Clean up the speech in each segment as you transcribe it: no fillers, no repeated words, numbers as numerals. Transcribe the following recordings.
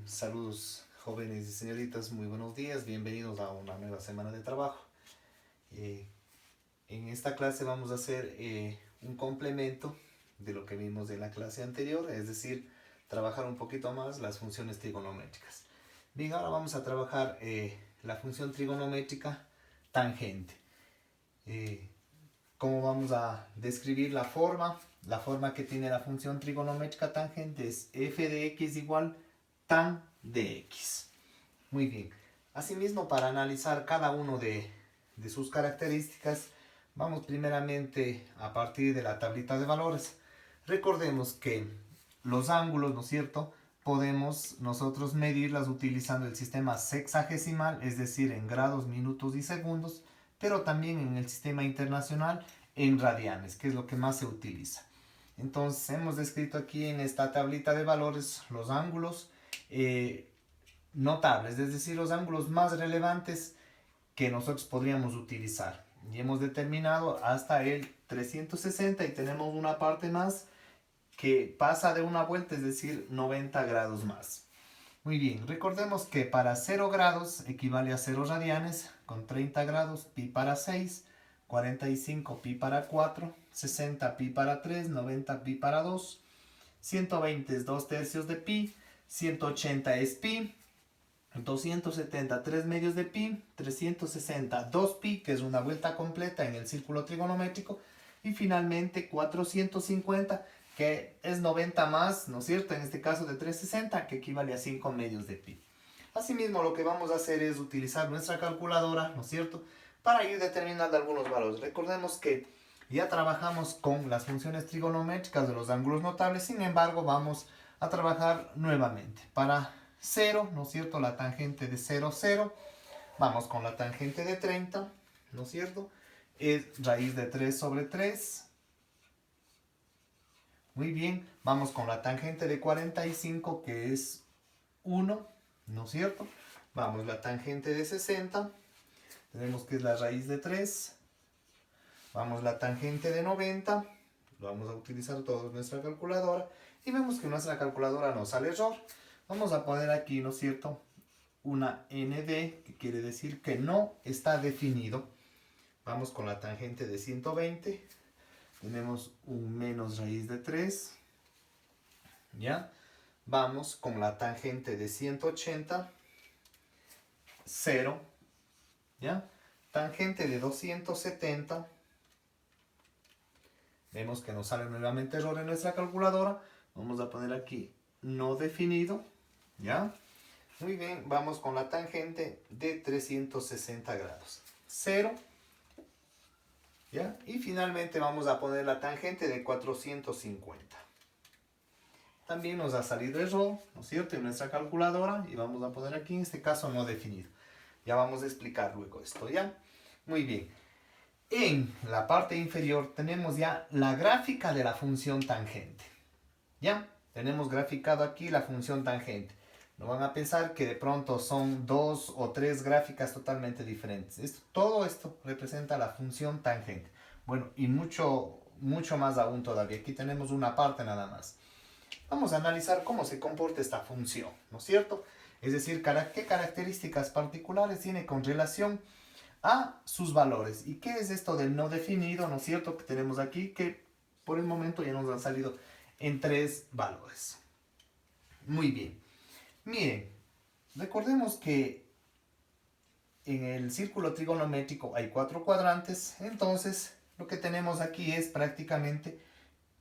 Saludos jóvenes y señoritas, muy buenos días, bienvenidos a una nueva semana de trabajo. Eh, en esta clase vamos a hacer un complemento de lo que vimos en la clase anterior, es decir, trabajar un poquito más las funciones trigonométricas. Bien, ahora vamos a trabajar la función trigonométrica tangente. Eh, ¿Cómo vamos a describir la forma? La forma que tiene la función trigonométrica tangente es f de x igual tan de x. Muy bien. Asimismo, para analizar cada uno de sus características, vamos primeramente a partir de la tablita de valores. Recordemos que los ángulos, ¿no es cierto?, podemos nosotros medirlas utilizando el sistema sexagesimal, es decir, en grados, minutos y segundos, pero también en el sistema internacional en radianes, que es lo que más se utiliza. Entonces, hemos descrito aquí en esta tablita de valores los ángulos notables, es decir, los ángulos más relevantes que nosotros podríamos utilizar. Y hemos determinado hasta el 360 y tenemos una parte más que pasa de una vuelta, es decir, 90 grados más. Muy bien, recordemos que para 0 grados equivale a 0 radianes, con 30 grados pi para 6, 45 pi para 4, 60 pi para 3, 90 pi para 2, 120 es 2 tercios de pi, 180 es pi, 270 3 medios de pi, 360 2 pi, que es una vuelta completa en el círculo trigonométrico, y finalmente 450, que es 90 más, ¿no es cierto?, en este caso de 360, que equivale a 5 medios de pi. Asimismo, lo que vamos a hacer es utilizar nuestra calculadora, ¿no es cierto?, para ir determinando algunos valores. Recordemos que ya trabajamos con las funciones trigonométricas de los ángulos notables, sin embargo, vamos a trabajar nuevamente. Para 0, ¿no es cierto?, la tangente de 0, 0. Vamos con la tangente de 30, ¿no es cierto?, es raíz de 3 sobre 3. Muy bien, vamos con la tangente de 45, que es 1, ¿no es cierto? Vamos, la tangente de 60, tenemos que es la raíz de 3. Vamos, la tangente de 90, lo vamos a utilizar todos en nuestra calculadora, y vemos que nuestra calculadora nos sale error. Vamos a poner aquí, ¿no es cierto?, una ND, que quiere decir que no está definido. Vamos con la tangente de 120, tenemos un menos raíz de 3, ¿ya? Vamos con la tangente de 180, 0, ¿ya? Tangente de 270, vemos que nos sale nuevamente error en nuestra calculadora. Vamos a poner aquí no definido, ¿ya? Muy bien, vamos con la tangente de 360 grados. 0, ¿ya? Y finalmente vamos a poner la tangente de 450. También nos ha salido error, ¿no es cierto?, en nuestra calculadora, y vamos a poner aquí en este caso no definido. Ya vamos a explicar luego esto, ¿ya? Muy bien. En la parte inferior tenemos ya la gráfica de la función tangente. ¿Ya? Tenemos graficado aquí la función tangente. No van a pensar que de pronto son 2 o 3 gráficas totalmente diferentes. Todo esto representa la función tangente. Bueno, y mucho más aún todavía. Aquí tenemos una parte nada más. Vamos a analizar cómo se comporta esta función, ¿no es cierto? Es decir, qué características particulares tiene con relación a sus valores. ¿Y qué es esto del no definido, no es cierto?, que tenemos aquí, que por el momento ya nos han salido en 3 valores. Muy bien. Miren, recordemos que en el círculo trigonométrico hay 4 cuadrantes, entonces lo que tenemos aquí es prácticamente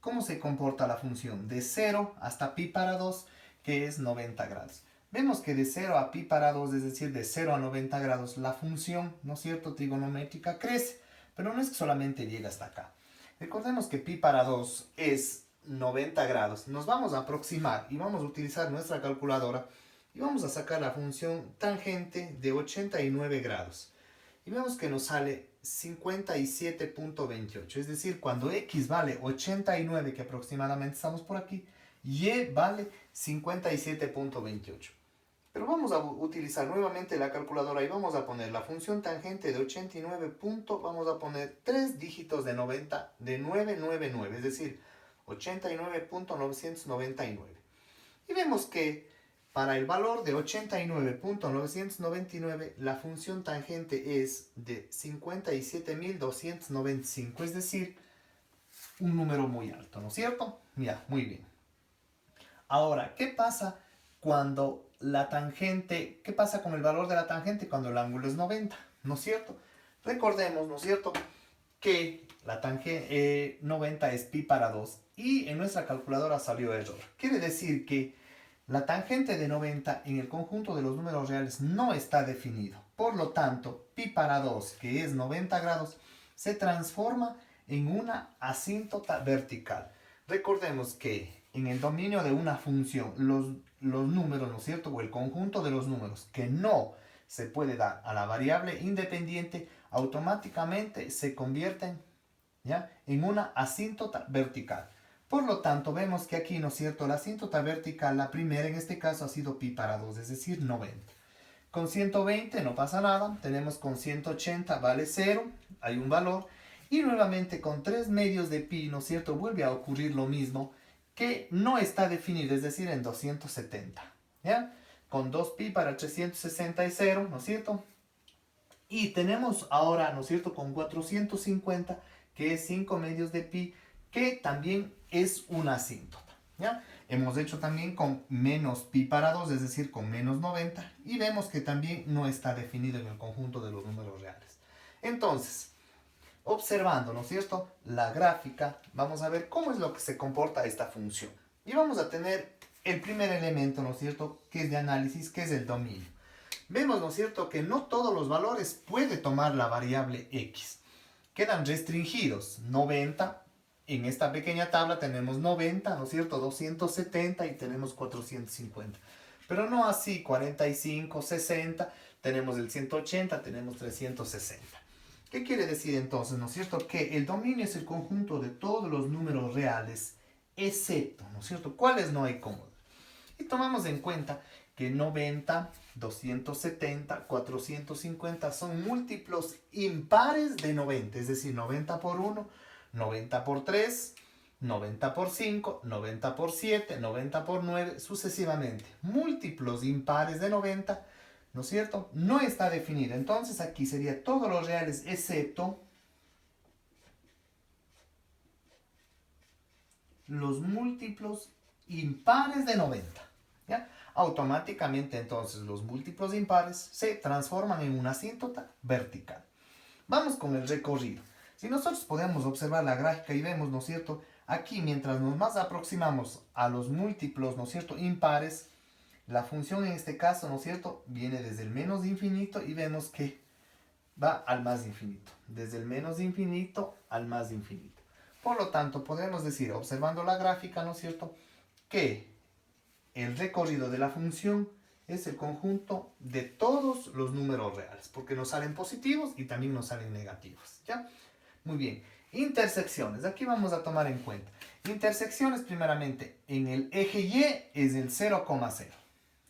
cómo se comporta la función de 0 hasta pi para 2, que es 90 grados. Vemos que de 0 a pi para 2, es decir, de 0 a 90 grados, la función, ¿no es cierto?, trigonométrica crece, pero no es que solamente llega hasta acá. Recordemos que pi para 2 es 90 grados. Nos vamos a aproximar y vamos a utilizar nuestra calculadora y vamos a sacar la función tangente de 89 grados. Y vemos que nos sale 57.28, es decir, cuando x vale 89, que aproximadamente estamos por aquí, y vale 57.28. Pero vamos a utilizar nuevamente la calculadora y vamos a poner la función tangente de 89 vamos a poner 3 dígitos de 90, de 999, es decir, 89.999. Y vemos que para el valor de 89.999, la función tangente es de 57.295, es decir, un número muy alto, ¿no es cierto? Ya, muy bien. Ahora, ¿qué pasa cuando la tangente, qué pasa con el valor de la tangente cuando el ángulo es 90? ¿No es cierto? Recordemos, ¿no es cierto?, que la tangente 90 es pi para 2 y en nuestra calculadora salió error. Quiere decir que la tangente de 90 en el conjunto de los números reales no está definido. Por lo tanto, pi para 2, que es 90 grados, se transforma en una asíntota vertical. Recordemos que en el dominio de una función, los números, ¿no es cierto?, o el conjunto de los números que no se puede dar a la variable independiente, automáticamente se convierten, ¿ya?, en una asíntota vertical. Por lo tanto, vemos que aquí, ¿no es cierto?, la asíntota vertical, la primera en este caso ha sido pi para 2, es decir, 90. Con 120 no pasa nada, tenemos con 180 vale 0, hay un valor, y nuevamente con 3 medios de pi, ¿no es cierto?, vuelve a ocurrir lo mismo, que no está definido, es decir, en 270, ¿ya? Con 2pi para 360 es 0, ¿no es cierto? Y tenemos ahora, ¿no es cierto?, con 450, que es 5 medios de pi, que también es una asíntota, ¿ya? Hemos hecho también con menos pi para 2, es decir, con menos 90, y vemos que también no está definido en el conjunto de los números reales. Entonces, observando, ¿no es cierto?, la gráfica, vamos a ver cómo es lo que se comporta esta función. Y vamos a tener el primer elemento, ¿no es cierto?, que es de análisis, que es el dominio. Vemos, ¿no es cierto?, que no todos los valores puede tomar la variable x. Quedan restringidos. 90, en esta pequeña tabla tenemos 90, ¿no es cierto?, 270 y tenemos 450. Pero no así, 45, 60, tenemos el 180, tenemos 360. ¿Qué quiere decir entonces, no es cierto?, que el dominio es el conjunto de todos los números reales, excepto, ¿no es cierto?, cuáles no hay cómodos. Y tomamos en cuenta que 90, 270, 450 son múltiplos impares de 90, es decir, 90 por 1, 90 por 3, 90 por 5, 90 por 7, 90 por 9, sucesivamente. Múltiplos impares de 90, ¿no es cierto?, no está definido. Entonces aquí sería todos los reales excepto los múltiplos impares de 90, ¿ya? Automáticamente entonces los múltiplos impares se transforman en una asíntota vertical. Vamos con el recorrido. Si nosotros podemos observar la gráfica y vemos, ¿no es cierto?, aquí mientras nos más aproximamos a los múltiplos, ¿no es cierto?, impares, la función en este caso, ¿no es cierto?, viene desde el menos de infinito y vemos que va al más de infinito. Desde el menos de infinito al más de infinito. Por lo tanto, podemos decir, observando la gráfica, ¿no es cierto?, que el recorrido de la función es el conjunto de todos los números reales, porque nos salen positivos y también nos salen negativos, ¿ya? Muy bien. Intersecciones. Aquí vamos a tomar en cuenta. Intersecciones, primeramente, en el eje Y es el 0,0,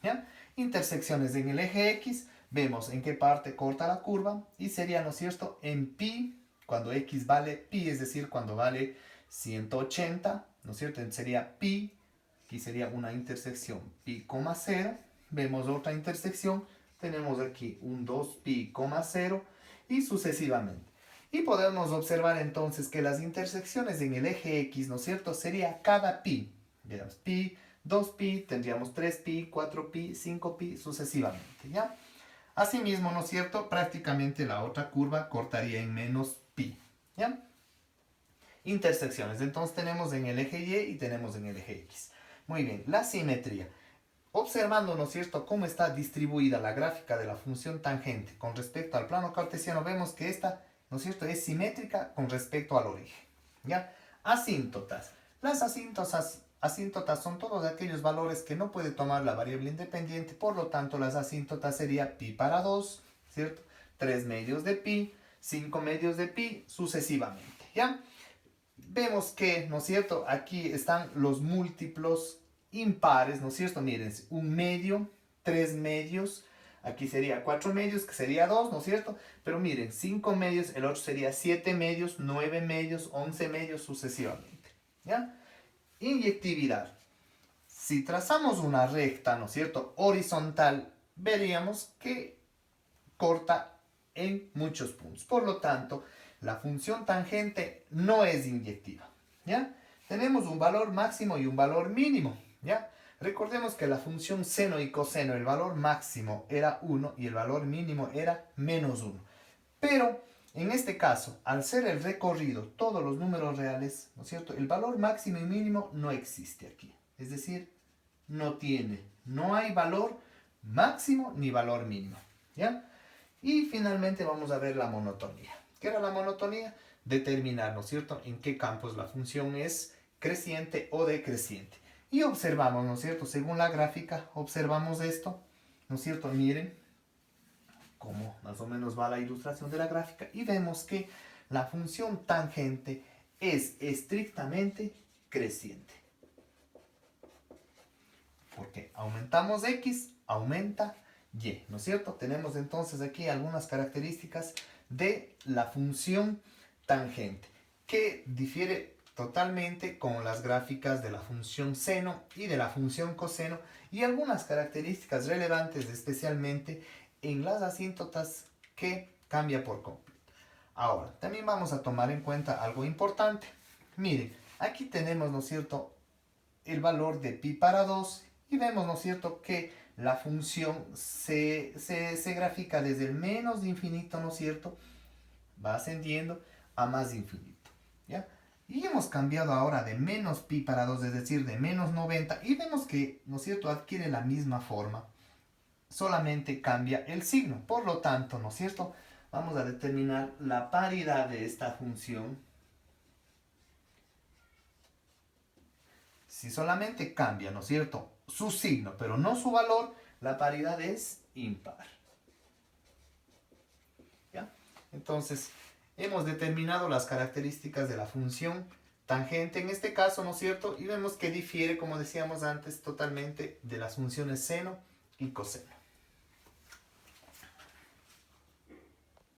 ¿ya? Intersecciones en el eje X, vemos en qué parte corta la curva y sería, ¿no es cierto?, en pi, cuando X vale pi, es decir, cuando vale 180, ¿no es cierto?, sería pi. Aquí sería una intersección pi, 0. Vemos otra intersección. Tenemos aquí un 2pi, 0 y sucesivamente. Y podemos observar entonces que las intersecciones en el eje X, ¿no es cierto?, sería cada pi. Veamos, pi, 2pi, tendríamos 3pi, 4pi, 5pi, sucesivamente, ¿ya? Asimismo, ¿no es cierto?, prácticamente la otra curva cortaría en menos pi, ¿ya? Intersecciones. Entonces tenemos en el eje Y y tenemos en el eje X. Muy bien, la simetría. Observando, ¿no es cierto?, cómo está distribuida la gráfica de la función tangente con respecto al plano cartesiano, vemos que esta, ¿no es cierto?, es simétrica con respecto al origen, ¿ya? Asíntotas. Las asíntotas son todos aquellos valores que no puede tomar la variable independiente, por lo tanto las asíntotas sería pi para 2, ¿cierto?, 3 medios de pi, 5 medios de pi, sucesivamente, ¿ya? Vemos que, ¿no es cierto?, aquí están los múltiplos impares, ¿no es cierto? Miren, 1 medio, 3 medios, aquí sería 4 medios, que sería 2, ¿no es cierto? Pero miren, 5 medios, el otro sería 7 medios, 9 medios, 11 medios, sucesivamente, ¿ya? Inyectividad. si trazamos una recta, ¿no es cierto?, horizontal, veríamos que corta en muchos puntos. Por lo tanto, la función tangente no es inyectiva, ¿ya? Tenemos un valor máximo y un valor mínimo, ¿ya? Recordemos que la función seno y coseno, el valor máximo era 1 y el valor mínimo era menos 1. Pero en este caso, al ser el recorrido todos los números reales, ¿no es cierto?, el valor máximo y mínimo no existe aquí. Es decir, no hay valor máximo ni valor mínimo, ¿ya? Y finalmente vamos a ver la monotonía. ¿Qué era la monotonía? Determinar, ¿no es cierto?, en qué campos la función es creciente o decreciente. Y observamos, ¿no es cierto?, según la gráfica, observamos esto, ¿no es cierto? Miren cómo más o menos va la ilustración de la gráfica y vemos que la función tangente es estrictamente creciente. Porque aumentamos x, aumenta y, ¿no es cierto? Tenemos entonces aquí algunas características de la función tangente, que difiere totalmente con las gráficas de la función seno y de la función coseno, y algunas características relevantes especialmente en las asíntotas que cambia por completo. Ahora, también vamos a tomar en cuenta algo importante. Miren, aquí tenemos, ¿no es cierto?, el valor de pi para 2 y vemos, ¿no es cierto?, que la función se grafica desde el menos de infinito, ¿no es cierto?, va ascendiendo a más de infinito, ¿ya? Y hemos cambiado ahora de menos pi para 2, es decir, de menos 90, y vemos que, ¿no es cierto?, adquiere la misma forma, solamente cambia el signo. Por lo tanto, ¿no es cierto?, vamos a determinar la paridad de esta función. Si solamente cambia, ¿no es cierto?, su signo, pero no su valor, la paridad es impar. ¿Ya? Entonces, hemos determinado las características de la función tangente en este caso, ¿no es cierto? Y vemos que difiere, como decíamos antes, totalmente de las funciones seno y coseno.